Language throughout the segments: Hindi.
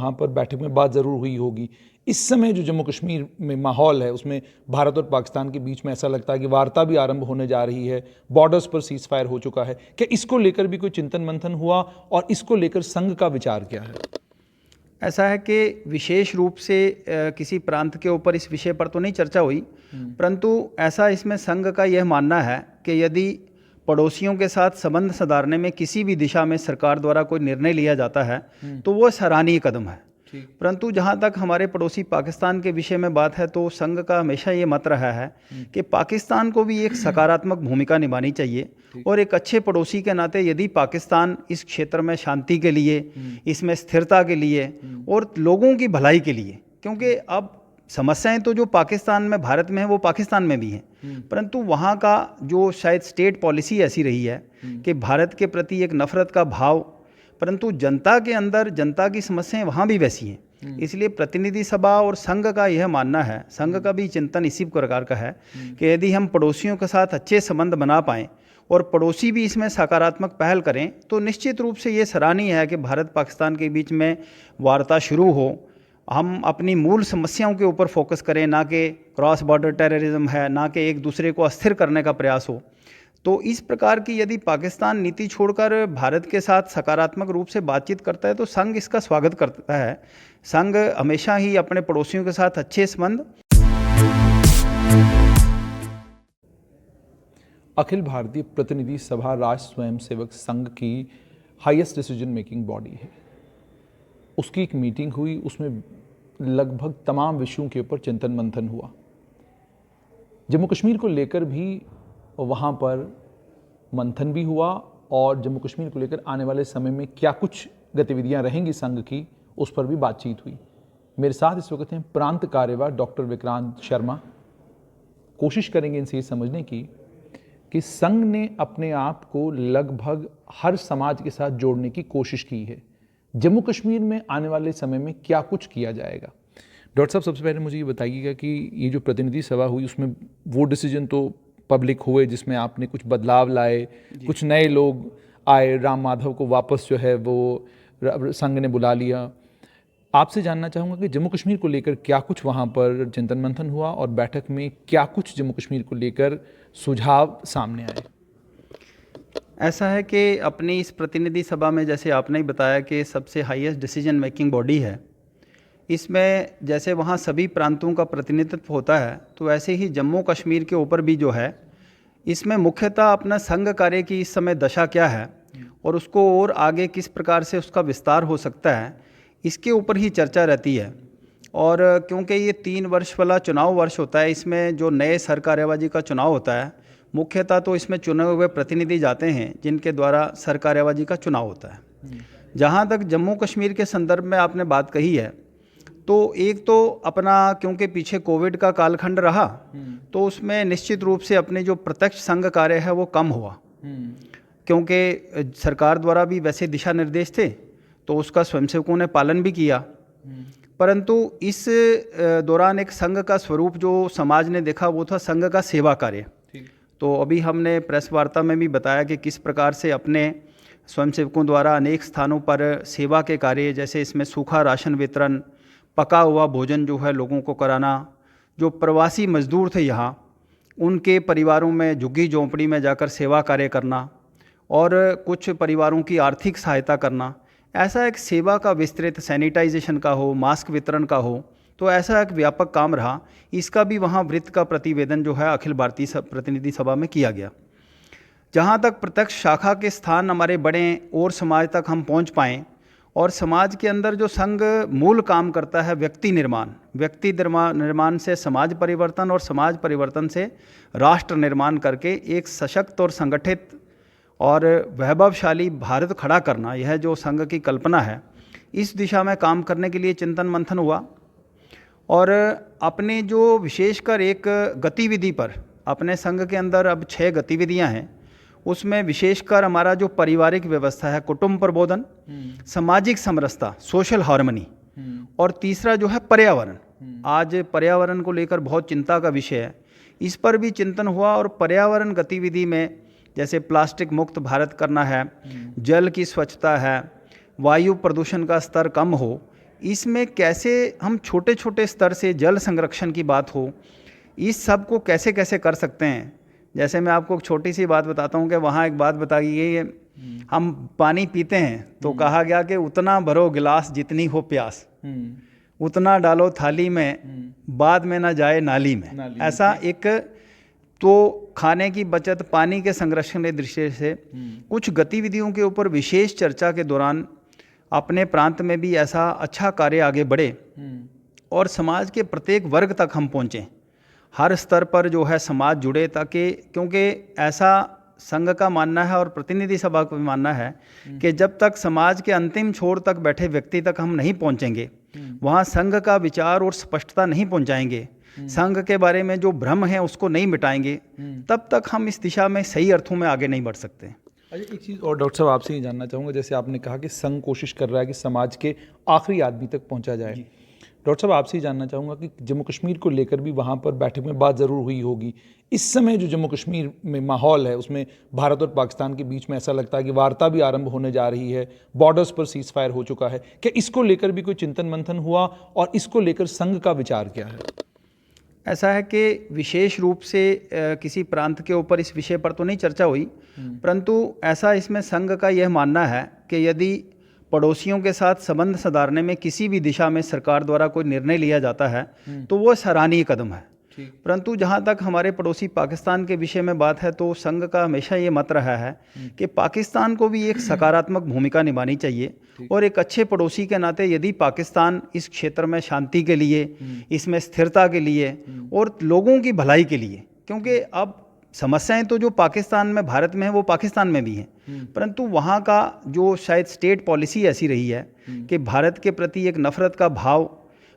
वहाँ पर बैठक में बात ज़रूर हुई होगी। इस समय जो जम्मू कश्मीर में माहौल है उसमें भारत और पाकिस्तान के बीच में ऐसा लगता है कि वार्ता भी आरंभ होने जा रही है, बॉर्डर्स पर सीज फायर हो चुका है। क्या इसको लेकर भी कोई चिंतन मंथन हुआ और इसको लेकर संघ का विचार क्या है? ऐसा है कि विशेष रूप से किसी प्रांत के ऊपर इस विषय पर तो नहीं चर्चा हुई, परंतु ऐसा इसमें संघ का यह मानना है कि यदि पड़ोसियों के साथ संबंध सुधारने में किसी भी दिशा में सरकार द्वारा कोई निर्णय लिया जाता है तो वो सराहनीय कदम है। परंतु जहाँ तक हमारे पड़ोसी पाकिस्तान के विषय में बात है तो संघ का हमेशा ये मत रहा है कि पाकिस्तान को भी एक सकारात्मक भूमिका निभानी चाहिए और एक अच्छे पड़ोसी के नाते यदि पाकिस्तान इस क्षेत्र में शांति के लिए, इसमें स्थिरता के लिए और लोगों की भलाई के लिए, क्योंकि अब समस्याएं तो जो पाकिस्तान में भारत में है वो पाकिस्तान में भी हैं, परंतु वहाँ का जो शायद स्टेट पॉलिसी ऐसी रही है कि भारत के प्रति एक नफरत का भाव, परंतु जनता के अंदर जनता की समस्याएं वहाँ भी वैसी हैं। इसलिए प्रतिनिधि सभा और संघ का यह मानना है, संघ का भी चिंतन इसी प्रकार का है कि यदि हम पड़ोसियों के साथ अच्छे संबंध बना पाएँ और पड़ोसी भी इसमें सकारात्मक पहल करें तो निश्चित रूप से ये सराहनीय है कि भारत पाकिस्तान के बीच में वार्ता शुरू हो, हम अपनी मूल समस्याओं के ऊपर फोकस करें, ना कि क्रॉस बॉर्डर टेररिज्म है, ना कि एक दूसरे को अस्थिर करने का प्रयास हो। तो इस प्रकार की यदि पाकिस्तान नीति छोड़कर भारत के साथ सकारात्मक रूप से बातचीत करता है तो संघ इसका स्वागत करता है। संघ हमेशा ही अपने पड़ोसियों के साथ अच्छे संबंध। अखिल भारतीय प्रतिनिधि सभा राष्ट्र स्वयंसेवक संघ की हाईएस्ट डिसीजन मेकिंग बॉडी है। उसकी एक मीटिंग हुई, उसमें लगभग तमाम विषयों के ऊपर चिंतन मंथन हुआ। जम्मू कश्मीर को लेकर भी वहाँ पर मंथन भी हुआ और जम्मू कश्मीर को लेकर आने वाले समय में क्या कुछ गतिविधियाँ रहेंगी संघ की, उस पर भी बातचीत हुई। मेरे साथ इस वक्त हैं प्रांत कार्यवाह डॉक्टर विक्रांत शर्मा। कोशिश करेंगे इनसे ये समझने की कि संघ ने अपने आप को लगभग हर समाज के साथ जोड़ने की कोशिश की है। जम्मू कश्मीर में आने वाले समय में क्या कुछ किया जाएगा? डॉक्टर साहब, सबसे पहले मुझे ये बताइएगा कि ये जो प्रतिनिधि सभा हुई उसमें वो डिसीजन तो पब्लिक हुए जिसमें आपने कुछ बदलाव लाए, कुछ नए लोग आए, राम माधव को वापस जो है वो संघ ने बुला लिया। आपसे जानना चाहूँगा कि जम्मू कश्मीर को लेकर क्या कुछ वहाँ पर चिंतन मंथन हुआ और बैठक में क्या कुछ जम्मू कश्मीर को लेकर सुझाव सामने आए? ऐसा है कि अपनी इस प्रतिनिधि सभा में जैसे आपने ही बताया कि सबसे हाईएस्ट डिसीजन मेकिंग बॉडी है, इसमें जैसे वहाँ सभी प्रांतों का प्रतिनिधित्व होता है तो ऐसे ही जम्मू कश्मीर के ऊपर भी जो है इसमें मुख्यतः अपना संघ कार्य की इस समय दशा क्या है और उसको और आगे किस प्रकार से उसका विस्तार हो सकता है, इसके ऊपर ही चर्चा रहती है। और क्योंकि ये 3 वर्ष वाला चुनाव वर्ष होता है, इसमें जो नए सरकार्यवाही का चुनाव होता है, मुख्यतः तो इसमें चुने हुए प्रतिनिधि जाते हैं जिनके द्वारा सरकार्यवाही का चुनाव होता है। जहाँ तक जम्मू कश्मीर के संदर्भ में आपने बात कही है तो एक तो अपना क्योंकि पीछे कोविड का कालखंड रहा तो उसमें निश्चित रूप से अपने जो प्रत्यक्ष संघ कार्य है वो कम हुआ, क्योंकि सरकार द्वारा भी वैसे दिशा निर्देश थे तो उसका स्वयंसेवकों ने पालन भी किया, परंतु इस दौरान एक संघ का स्वरूप जो समाज ने देखा वो था संघ का सेवा कार्य। तो अभी हमने प्रेस वार्ता में भी बताया कि किस प्रकार से अपने स्वयंसेवकों द्वारा अनेक स्थानों पर सेवा के कार्य, जैसे इसमें सूखा राशन वितरण, पका हुआ भोजन जो है लोगों को कराना, जो प्रवासी मजदूर थे यहाँ उनके परिवारों में झुग्गी झोंपड़ी में जाकर सेवा कार्य करना और कुछ परिवारों की आर्थिक सहायता करना, ऐसा एक सेवा का विस्तृत, सैनिटाइजेशन का हो, मास्क वितरण का हो, तो ऐसा एक व्यापक काम रहा। इसका भी वहाँ वृत्त का प्रतिवेदन जो है अखिल भारतीय प्रतिनिधि सभा में किया गया। जहाँ तक प्रत्यक्ष शाखा के स्थान हमारे बढ़ें और समाज तक हम पहुँच पाएँ और समाज के अंदर जो संघ मूल काम करता है व्यक्ति निर्माण से समाज परिवर्तन और समाज परिवर्तन से राष्ट्र निर्माण करके एक सशक्त और संगठित और वैभवशाली भारत खड़ा करना, यह जो संघ की कल्पना है, इस दिशा में काम करने के लिए चिंतन मंथन हुआ। और अपने जो विशेषकर एक गतिविधि पर, अपने संघ के अंदर अब 6 गतिविधियां हैं, उसमें विशेषकर हमारा जो पारिवारिक व्यवस्था है, कुटुंब प्रबोधन, सामाजिक समरसता, सोशल हार्मनी, और तीसरा जो है पर्यावरण। आज पर्यावरण को लेकर बहुत चिंता का विषय है, इस पर भी चिंतन हुआ। और पर्यावरण गतिविधि में जैसे प्लास्टिक मुक्त भारत करना है, जल की स्वच्छता है, वायु प्रदूषण का स्तर कम हो, इसमें कैसे हम छोटे छोटे स्तर से जल संरक्षण की बात हो, इस सब को कैसे कैसे कर सकते हैं। जैसे मैं आपको एक छोटी सी बात बताता हूँ कि वहाँ एक बात बताई गई है, हम पानी पीते हैं तो कहा गया कि उतना भरो गिलास जितनी हो प्यास, उतना डालो थाली में, बाद में ना जाए नाली में। ऐसा एक तो खाने की बचत, पानी के संरक्षण के दृष्टि से कुछ गतिविधियों के ऊपर विशेष चर्चा के दौरान अपने प्रांत में भी ऐसा अच्छा कार्य आगे बढ़े और समाज के प्रत्येक वर्ग तक हम पहुँचें, हर स्तर पर जो है समाज जुड़े, ताकि क्योंकि ऐसा संघ का मानना है और प्रतिनिधि सभा का भी मानना है कि जब तक समाज के अंतिम छोर तक बैठे व्यक्ति तक हम नहीं पहुंचेंगे, वहां संघ का विचार और स्पष्टता नहीं पहुंचाएंगे, संघ के बारे में जो भ्रम है उसको नहीं मिटाएंगे, तब तक हम इस दिशा में सही अर्थों में आगे नहीं बढ़ सकते। अच्छा, एक चीज़ और डॉक्टर साहब आपसे ये जानना चाहूँगा, जैसे आपने कहा कि संघ कोशिश कर रहा है कि समाज के आखिरी आदमी तक पहुँचा जाए। डॉक्टर साहब आपसे ही जानना चाहूँगा कि जम्मू कश्मीर को लेकर भी वहाँ पर बैठक में बात ज़रूर हुई होगी। इस समय जो जम्मू कश्मीर में माहौल है उसमें भारत और पाकिस्तान के बीच में ऐसा लगता है कि वार्ता भी आरंभ होने जा रही है, बॉर्डर्स पर सीज फायर हो चुका है। क्या इसको लेकर भी कोई चिंतन मंथन हुआ और इसको लेकर संघ का विचार क्या है? ऐसा है कि विशेष रूप से किसी प्रांत के ऊपर इस विषय पर तो नहीं चर्चा हुई, परंतु ऐसा इसमें संघ का यह मानना है कि यदि पड़ोसियों के साथ संबंध सुधारने में किसी भी दिशा में सरकार द्वारा कोई निर्णय लिया जाता है तो वो सराहनीय कदम है। परंतु जहाँ तक हमारे पड़ोसी पाकिस्तान के विषय में बात है तो संघ का हमेशा ये मत रहा है कि पाकिस्तान को भी एक सकारात्मक भूमिका निभानी चाहिए और एक अच्छे पड़ोसी के नाते यदि पाकिस्तान इस क्षेत्र में शांति के लिए, इसमें स्थिरता के लिए और लोगों की भलाई के लिए, क्योंकि अब समस्याएं तो जो पाकिस्तान में भारत में है वो पाकिस्तान में भी हैं, परंतु वहाँ का जो शायद स्टेट पॉलिसी ऐसी रही है कि भारत के प्रति एक नफरत का भाव,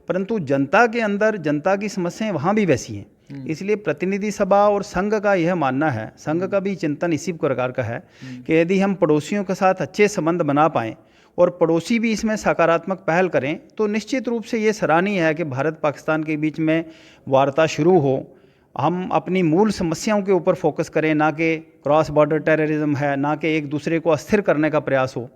परंतु जनता के अंदर जनता की समस्याएं वहाँ भी वैसी हैं। इसलिए प्रतिनिधि सभा और संघ का यह मानना है, संघ का भी चिंतन इसी प्रकार का है कि यदि हम पड़ोसियों के साथ अच्छे संबंध बना पाएँ और पड़ोसी भी इसमें सकारात्मक पहल करें तो निश्चित रूप से ये सराहनीय है कि भारत पाकिस्तान के बीच में वार्ता शुरू हो, हम अपनी मूल समस्याओं के ऊपर फोकस करें, ना कि क्रॉस बॉर्डर टेररिज्म है, ना कि एक दूसरे को अस्थिर करने का प्रयास हो।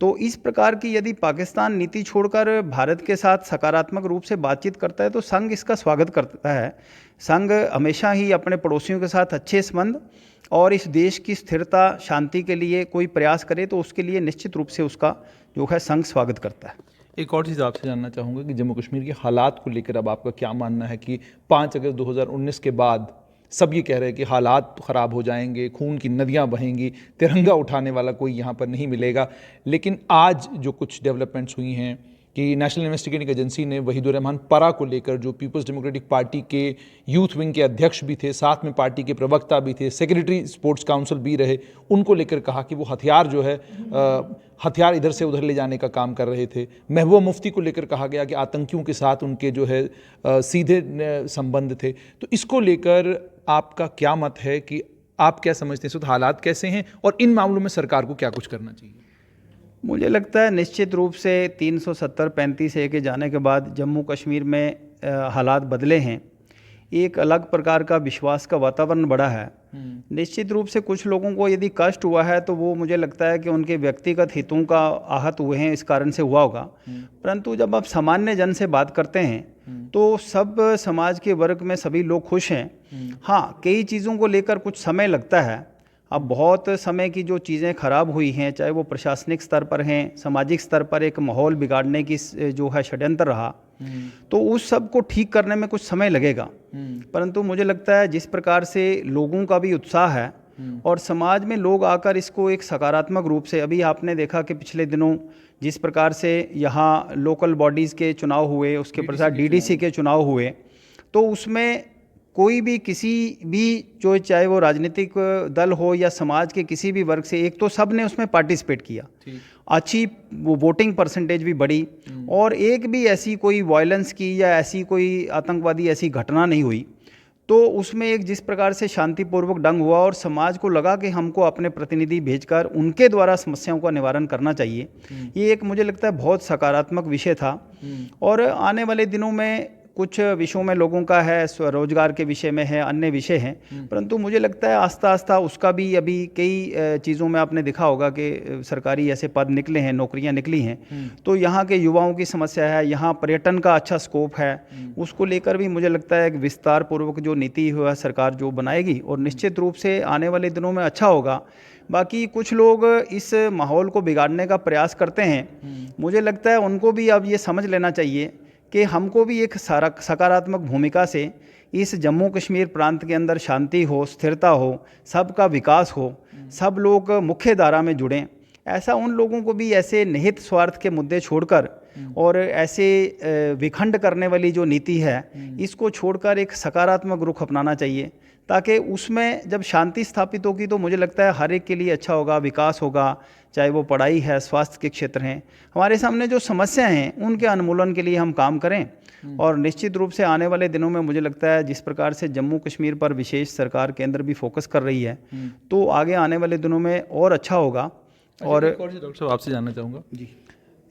तो इस प्रकार की यदि पाकिस्तान नीति छोड़कर भारत के साथ सकारात्मक रूप से बातचीत करता है तो संघ इसका स्वागत करता है। संघ हमेशा ही अपने पड़ोसियों के साथ अच्छे संबंध और इस देश की स्थिरता शांति के लिए कोई प्रयास करे तो उसके लिए निश्चित रूप से उसका जो है संघ स्वागत करता है। एक और चीज़ आपसे जानना चाहूँगा कि जम्मू कश्मीर के हालात को लेकर अब आपका क्या मानना है कि 5 अगस्त 2019 के बाद सब ये कह रहे हैं कि हालात ख़राब हो जाएंगे, खून की नदियाँ बहेंगी, तिरंगा उठाने वाला कोई यहाँ पर नहीं मिलेगा, लेकिन आज जो कुछ डेवलपमेंट्स हुई हैं कि नेशनल इन्वेस्टिगेटिंग एजेंसी ने वहीदुर रहमान परा को लेकर, जो पीपल्स डेमोक्रेटिक पार्टी के यूथ विंग के अध्यक्ष भी थे, साथ में पार्टी के प्रवक्ता भी थे, सेक्रेटरी स्पोर्ट्स काउंसिल भी रहे, उनको लेकर कहा कि वो हथियार जो है हथियार इधर से उधर ले जाने का काम कर रहे थे। महबूबा मुफ्ती को लेकर कहा गया कि आतंकियों के साथ उनके जो है सीधे संबंध थे। तो इसको लेकर आपका क्या मत है कि आप क्या समझते हैं, इस वक्त हालात कैसे हैं और इन मामलों में सरकार को क्या कुछ करना चाहिए? मुझे लगता है निश्चित रूप से 370-35 ए के जाने के बाद जम्मू कश्मीर में हालात बदले हैं, एक अलग प्रकार का विश्वास का वातावरण बढ़ा है। निश्चित रूप से कुछ लोगों को यदि कष्ट हुआ है तो वो मुझे लगता है कि उनके व्यक्तिगत हितों का आहत हुए हैं, इस कारण से हुआ होगा। परंतु जब आप सामान्य जन से बात करते हैं तो सब समाज के वर्ग में सभी लोग खुश हैं। हाँ, कई चीज़ों को लेकर कुछ समय लगता है। अब बहुत समय की जो चीज़ें खराब हुई हैं, चाहे वो प्रशासनिक स्तर पर हैं, सामाजिक स्तर पर एक माहौल बिगाड़ने की जो है षड्यंत्र रहा, तो उस सब को ठीक करने में कुछ समय लगेगा। परंतु मुझे लगता है जिस प्रकार से लोगों का भी उत्साह है और समाज में लोग आकर इसको एक सकारात्मक रूप से, अभी आपने देखा कि पिछले दिनों जिस प्रकार से यहाँ लोकल बॉडीज़ के चुनाव हुए, उसके पश्चात डीडीसी के चुनाव हुए, तो उसमें कोई भी किसी भी जो चाहे वो राजनीतिक दल हो या समाज के किसी भी वर्ग से, एक तो सब ने उसमें पार्टिसिपेट किया, अच्छी वोटिंग परसेंटेज भी बढ़ी और एक भी ऐसी कोई वायलेंस की या ऐसी कोई आतंकवादी ऐसी घटना नहीं हुई। तो उसमें एक जिस प्रकार से शांतिपूर्वक ढंग हुआ और समाज को लगा कि हमको अपने प्रतिनिधि भेजकर उनके द्वारा समस्याओं का निवारण करना चाहिए, ये एक मुझे लगता है बहुत सकारात्मक विषय था। और आने वाले दिनों में कुछ विषयों में लोगों का है, स्वरोजगार के विषय में है, अन्य विषय हैं, परंतु मुझे लगता है आस्ता आस्ता उसका भी अभी कई चीज़ों में आपने देखा होगा कि सरकारी ऐसे पद निकले हैं, नौकरियां निकली हैं, तो यहाँ के युवाओं की समस्या है, यहाँ पर्यटन का अच्छा स्कोप है, उसको लेकर भी मुझे लगता है एक विस्तार पूर्वक जो नीति हुआ सरकार जो बनाएगी और निश्चित रूप से आने वाले दिनों में अच्छा होगा। बाकी कुछ लोग इस माहौल को बिगाड़ने का प्रयास करते हैं, मुझे लगता है उनको भी अब ये समझ लेना चाहिए कि हमको भी एक सकारात्मक भूमिका से इस जम्मू कश्मीर प्रांत के अंदर शांति हो, स्थिरता हो, सबका विकास हो, सब लोग मुख्य धारा में जुड़ें, ऐसा उन लोगों को भी ऐसे निहित स्वार्थ के मुद्दे छोड़कर और ऐसे विखंड करने वाली जो नीति है इसको छोड़कर एक सकारात्मक रुख अपनाना चाहिए, ताकि उसमें जब शांति स्थापित होगी तो मुझे लगता है हर एक के लिए अच्छा होगा, विकास होगा, चाहे वो पढ़ाई है, स्वास्थ्य के क्षेत्र हैं, हमारे सामने जो समस्याएं हैं उनके उन्मूलन के लिए हम काम करें। और निश्चित रूप से आने वाले दिनों में मुझे लगता है जिस प्रकार से जम्मू कश्मीर पर विशेष सरकार केंद्र भी फोकस कर रही है, तो आगे आने वाले दिनों में और अच्छा होगा। और डॉक्टर साहब आपसे जानना चाहूँगा जी,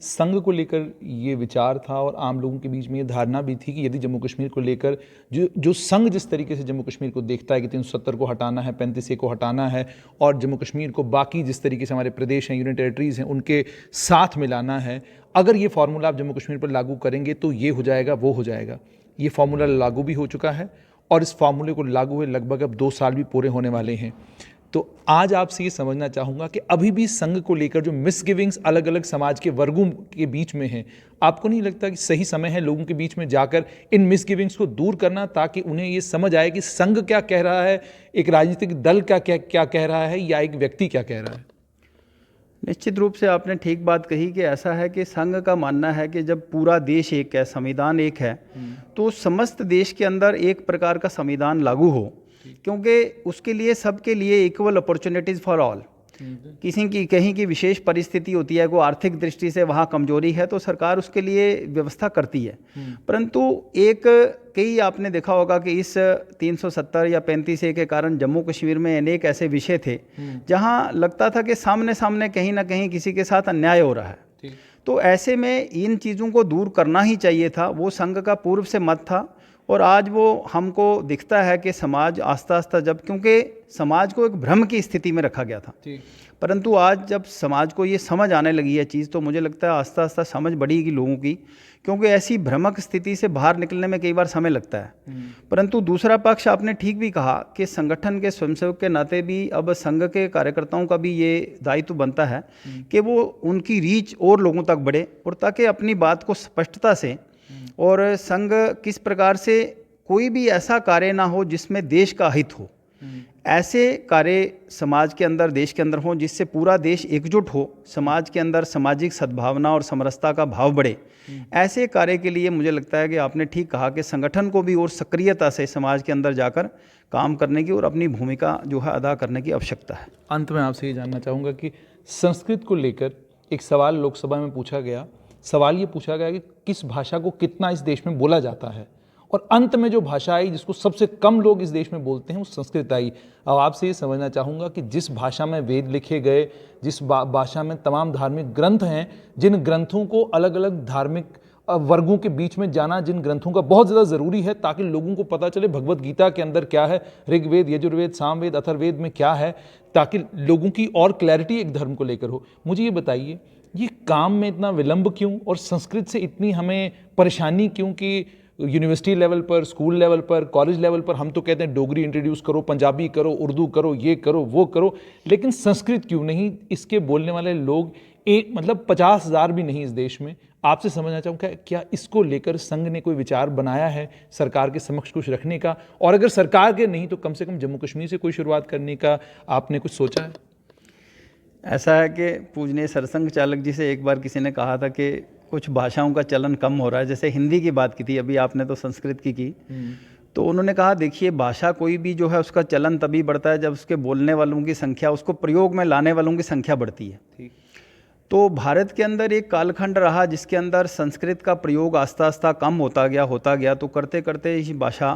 संघ को लेकर ये विचार था और आम लोगों के बीच में ये धारणा भी थी कि यदि जम्मू कश्मीर को लेकर जो संघ जिस तरीके से जम्मू कश्मीर को देखता है कि 370 को हटाना है, 35A को हटाना है और जम्मू कश्मीर को बाकी जिस तरीके से हमारे प्रदेश हैं, यूनियन टेरिटरीज़ हैं, उनके साथ मिलाना है, अगर ये फार्मूला आप जम्मू कश्मीर पर लागू करेंगे तो ये हो जाएगा, वो हो जाएगा। ये फार्मूला लागू भी हो चुका है और इस फार्मूले को लागू हुए लगभग अब 2 साल भी पूरे होने वाले हैं। तो आज आपसे ये समझना चाहूँगा कि अभी भी संघ को लेकर जो मिसगिविंग्स अलग अलग समाज के वर्गों के बीच में हैं, आपको नहीं लगता कि सही समय है लोगों के बीच में जाकर इन मिसगिविंग्स को दूर करना, ताकि उन्हें ये समझ आए कि संघ क्या कह रहा है, एक राजनीतिक दल क्या कह रहा है, या एक व्यक्ति क्या कह रहा है? निश्चित रूप से आपने ठीक बात कही कि ऐसा है कि संघ का मानना है कि जब पूरा देश एक है, संविधान एक है, तो समस्त देश के अंदर एक प्रकार का संविधान लागू हो, क्योंकि उसके लिए सबके लिए इक्वल अपॉर्चुनिटीज़ फॉर ऑल। किसी की कहीं की विशेष परिस्थिति होती है, कोई आर्थिक दृष्टि से वहाँ कमजोरी है, तो सरकार उसके लिए व्यवस्था करती है। परंतु कई आपने देखा होगा कि इस 370 या 35A के कारण जम्मू कश्मीर में अनेक ऐसे विषय थे जहाँ लगता था कि सामने सामने कहीं ना कहीं किसी के साथ अन्याय हो रहा है। तो ऐसे में इन चीज़ों को दूर करना ही चाहिए था, वो संघ का पूर्व से मत था। और आज वो हमको दिखता है कि समाज आस्ता आस्ता, जब क्योंकि समाज को एक भ्रम की स्थिति में रखा गया था, परंतु आज जब समाज को ये समझ आने लगी है चीज़, तो मुझे लगता है आस्ता आस्ता समझ बढ़ेगी लोगों की, क्योंकि ऐसी भ्रमक स्थिति से बाहर निकलने में कई बार समय लगता है। परंतु दूसरा पक्ष आपने ठीक भी कहा कि संगठन के स्वयंसेवक के नाते भी अब संघ के कार्यकर्ताओं का भी ये दायित्व बनता है कि वो उनकी रीच और लोगों तक बढ़े, और ताकि अपनी बात को स्पष्टता से, और संघ किस प्रकार से कोई भी ऐसा कार्य ना हो जिसमें देश का हित हो, ऐसे कार्य समाज के अंदर, देश के अंदर हो जिससे पूरा देश एकजुट हो, समाज के अंदर सामाजिक सद्भावना और समरसता का भाव बढ़े। ऐसे कार्य के लिए मुझे लगता है कि आपने ठीक कहा कि संगठन को भी और सक्रियता से समाज के अंदर जाकर काम करने की और अपनी भूमिका जो है अदा करने की आवश्यकता है। अंत में आपसे ये जानना चाहूँगा कि संस्कृत को लेकर एक सवाल लोकसभा में पूछा गया। सवाल ये पूछा गया कि किस भाषा को कितना इस देश में बोला जाता है, और अंत में जो भाषा आई जिसको सबसे कम लोग इस देश में बोलते हैं वो संस्कृत आई। अब आपसे ये समझना चाहूँगा कि जिस भाषा में वेद लिखे गए, जिस भाषा में तमाम धार्मिक ग्रंथ हैं, जिन ग्रंथों को अलग अलग धार्मिक वर्गों के बीच में जाना, जिन ग्रंथों का बहुत ज़्यादा ज़रूरी है ताकि लोगों को पता चले भगवत गीता के अंदर क्या है, ऋग्वेद, यजुर्वेद, सामवेद, अथर्ववेद में क्या है, ताकि लोगों की और क्लैरिटी एक धर्म को लेकर हो। मुझे ये बताइए, ये काम में इतना विलंब क्यों, और संस्कृत से इतनी हमें परेशानी क्यों कि यूनिवर्सिटी लेवल पर, स्कूल लेवल पर, कॉलेज लेवल पर हम तो कहते हैं डोगरी इंट्रोड्यूस करो, पंजाबी करो, उर्दू करो, ये करो, वो करो, लेकिन संस्कृत क्यों नहीं? इसके बोलने वाले लोग मतलब 50,000 भी नहीं इस देश में। आपसे समझना चाहूँगा क्या इसको लेकर संघ ने कोई विचार बनाया है सरकार के समक्ष कुछ रखने का, और अगर सरकार के नहीं तो कम से कम जम्मू कश्मीर से कोई शुरुआत करने का आपने कुछ सोचा है? ऐसा है कि पूजनीय सरसंघ चालक जी से एक बार किसी ने कहा था कि कुछ भाषाओं का चलन कम हो रहा है, जैसे हिंदी की बात की थी, अभी आपने तो संस्कृत की तो उन्होंने कहा देखिए, भाषा कोई भी जो है उसका चलन तभी बढ़ता है जब उसके बोलने वालों की संख्या, उसको प्रयोग में लाने वालों की संख्या बढ़ती है। तो भारत के अंदर एक कालखंड रहा जिसके अंदर संस्कृत का प्रयोग आस्ता आस्ता कम होता गया, तो करते करते इस भाषा,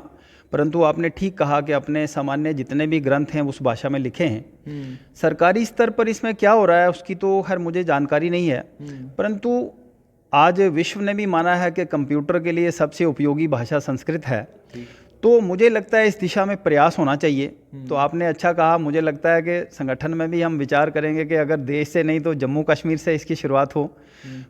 परंतु आपने ठीक कहा कि अपने सामान्य जितने भी ग्रंथ हैं उस भाषा में लिखे हैं। सरकारी स्तर पर इसमें क्या हो रहा है उसकी तो खैर मुझे जानकारी नहीं है, परंतु आज विश्व ने भी माना है कि कंप्यूटर के लिए सबसे उपयोगी भाषा संस्कृत है। तो मुझे लगता है इस दिशा में प्रयास होना चाहिए। तो आपने अच्छा कहा, मुझे लगता है कि संगठन में भी हम विचार करेंगे कि अगर देश से नहीं तो जम्मू कश्मीर से इसकी शुरुआत हो।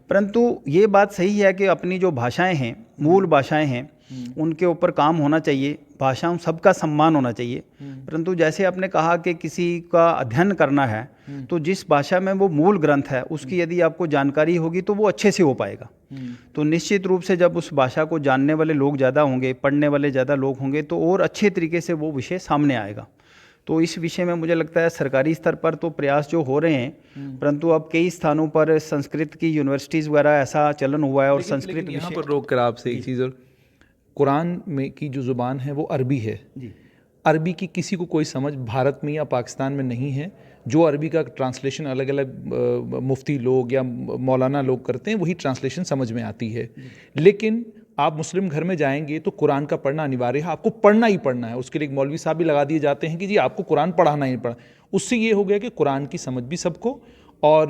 परंतु ये बात सही है कि अपनी जो भाषाएं हैं, मूल भाषाएं हैं, उनके ऊपर काम होना चाहिए। भाषाओं सबका सम्मान होना चाहिए। परंतु जैसे आपने कहा कि किसी का अध्ययन करना है, तो जिस भाषा में वो मूल ग्रंथ है उसकी यदि आपको जानकारी होगी तो वो अच्छे से हो पाएगा। तो निश्चित रूप से जब उस भाषा को जानने वाले लोग ज़्यादा होंगे, पढ़ने वाले ज़्यादा लोग होंगे, तो और अच्छे तरीके से वो विषय सामने आएगा। तो इस विषय में मुझे लगता है सरकारी स्तर पर तो प्रयास जो हो रहे हैं, परंतु अब कई स्थानों पर संस्कृत की यूनिवर्सिटीज़ वगैरह ऐसा चलन हुआ है और संस्कृत यहाँ पर रोक कर आपसे एक चीज़, और कुरान में की जो ज़ुबान है वो अरबी है। अरबी की किसी को कोई समझ भारत में या पाकिस्तान में नहीं है। जो अरबी का ट्रांसलेशन अलग अलग मुफ्ती लोग या मौलाना लोग करते हैं वही ट्रांसलेशन समझ में आती है। लेकिन आप मुस्लिम घर में जाएंगे तो कुरान का पढ़ना अनिवार्य है, आपको पढ़ना ही पढ़ना है। उसके लिए एक मौलवी साहब भी लगा दिए जाते हैं कि जी आपको कुरान पढ़ाना ही पढ़ा। उससे ये हो गया कि कुरान की समझ भी सबको, और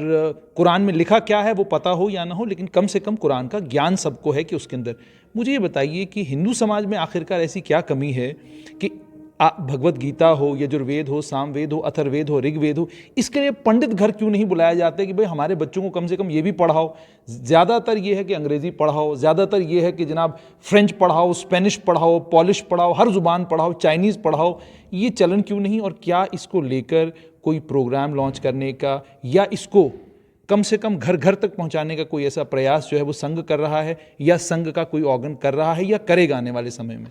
कुरान में लिखा क्या है वो पता हो या ना हो, लेकिन कम से कम कुरान का ज्ञान सबको है कि उसके अंदर। मुझे ये बताइए कि हिंदू समाज में आखिरकार ऐसी क्या कमी है कि भगवत गीता हो, यजुर्वेद हो, सामवेद हो, अथर्ववेद हो, ऋग्वेद हो, इसके लिए पंडित घर क्यों नहीं बुलाया जाता है कि भाई हमारे बच्चों को कम से कम ये भी पढ़ाओ। ज़्यादातर ये है कि अंग्रेज़ी पढ़ाओ, ज़्यादातर ये है कि जनाब फ्रेंच पढ़ाओ, स्पेनिश पढ़ाओ, पॉलिश पढ़ाओ, हर ज़ुबान पढ़ाओ, चाइनीज़ पढ़ाओ। ये चलन क्यों नहीं? और क्या इसको लेकर कोई प्रोग्राम लॉन्च करने का या इसको कम से कम घर घर तक पहुंचाने का कोई ऐसा प्रयास जो है वो संघ कर रहा है, या संघ का कोई ऑर्गन कर रहा है या करेगा आने वाले समय में?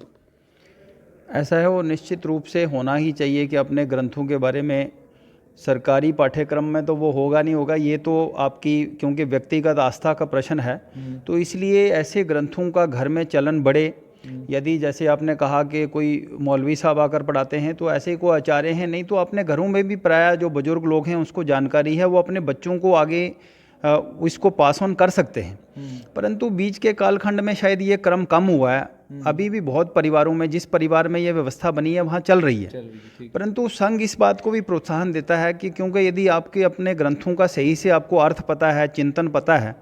ऐसा है, वो निश्चित रूप से होना ही चाहिए कि अपने ग्रंथों के बारे में सरकारी पाठ्यक्रम में तो वो होगा नहीं होगा, ये तो आपकी क्योंकि व्यक्तिगत आस्था का प्रश्न है। तो इसलिए ऐसे ग्रंथों का घर में चलन बढ़े। यदि जैसे आपने कहा कि कोई मौलवी साहब आकर पढ़ाते हैं, तो ऐसे कोई आचार्य हैं, नहीं तो अपने घरों में भी प्रायः जो बुजुर्ग लोग हैं उसको जानकारी है, वो अपने बच्चों को आगे इसको पास ऑन कर सकते हैं। परंतु बीच के कालखंड में शायद ये क्रम कम हुआ है। अभी भी बहुत परिवारों में, जिस परिवार में ये व्यवस्था बनी है वहाँ चल रही है। परंतु संघ इस बात को भी प्रोत्साहन देता है कि क्योंकि यदि आपके अपने ग्रंथों का सही से आपको अर्थ पता है, चिंतन पता है,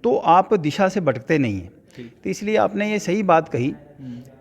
तो आप दिशा से भटकते नहीं हैं। तो इसलिए आपने ये सही बात कही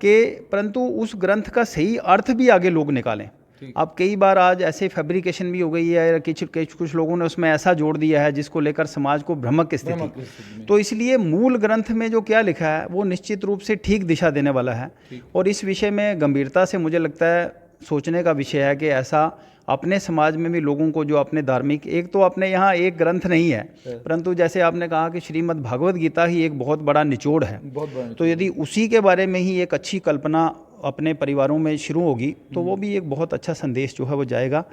कि परंतु उस ग्रंथ का सही अर्थ भी आगे लोग निकालें। अब कई बार आज ऐसे फैब्रिकेशन भी हो गई है, कुछ लोगों ने उसमें ऐसा जोड़ दिया है जिसको लेकर समाज को भ्रमक की स्थिति। तो इसलिए मूल ग्रंथ में जो क्या लिखा है वो निश्चित रूप से ठीक दिशा देने वाला है। और इस विषय में गंभीरता से मुझे लगता है सोचने का विषय है कि ऐसा अपने समाज में भी लोगों को जो अपने धार्मिक, एक तो अपने यहाँ एक ग्रंथ नहीं है, परंतु जैसे आपने कहा कि श्रीमद् भागवत गीता ही एक बहुत बड़ा निचोड़ है। तो यदि उसी के बारे में ही एक अच्छी कल्पना अपने परिवारों में शुरू होगी तो वो भी एक बहुत अच्छा संदेश जो है वो जाएगा।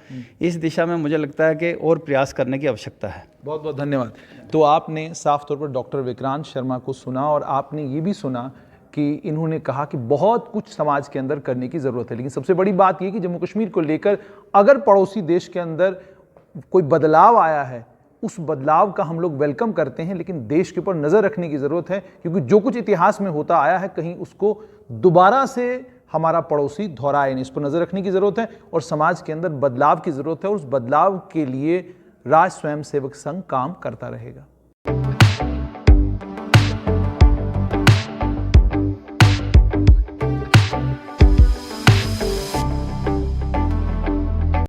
इस दिशा में मुझे लगता है कि और प्रयास करने की आवश्यकता है। बहुत बहुत धन्यवाद। तो आपने साफ तौर पर डॉक्टर विक्रांत शर्मा को सुना, और आपने ये भी सुना कि इन्होंने कहा कि बहुत कुछ समाज के अंदर करने की ज़रूरत है। लेकिन सबसे बड़ी बात ये कि जम्मू कश्मीर को लेकर अगर पड़ोसी देश के अंदर कोई बदलाव आया है, उस बदलाव का हम लोग वेलकम करते हैं, लेकिन देश के ऊपर नज़र रखने की ज़रूरत है, क्योंकि जो कुछ इतिहास में होता आया है कहीं उसको दोबारा से हमारा पड़ोसी दोहराए नहीं। इस पर नज़र रखने की ज़रूरत है और समाज के अंदर बदलाव की ज़रूरत है, और उस बदलाव के लिए राष्ट्र स्वयंसेवक संघ काम करता रहेगा।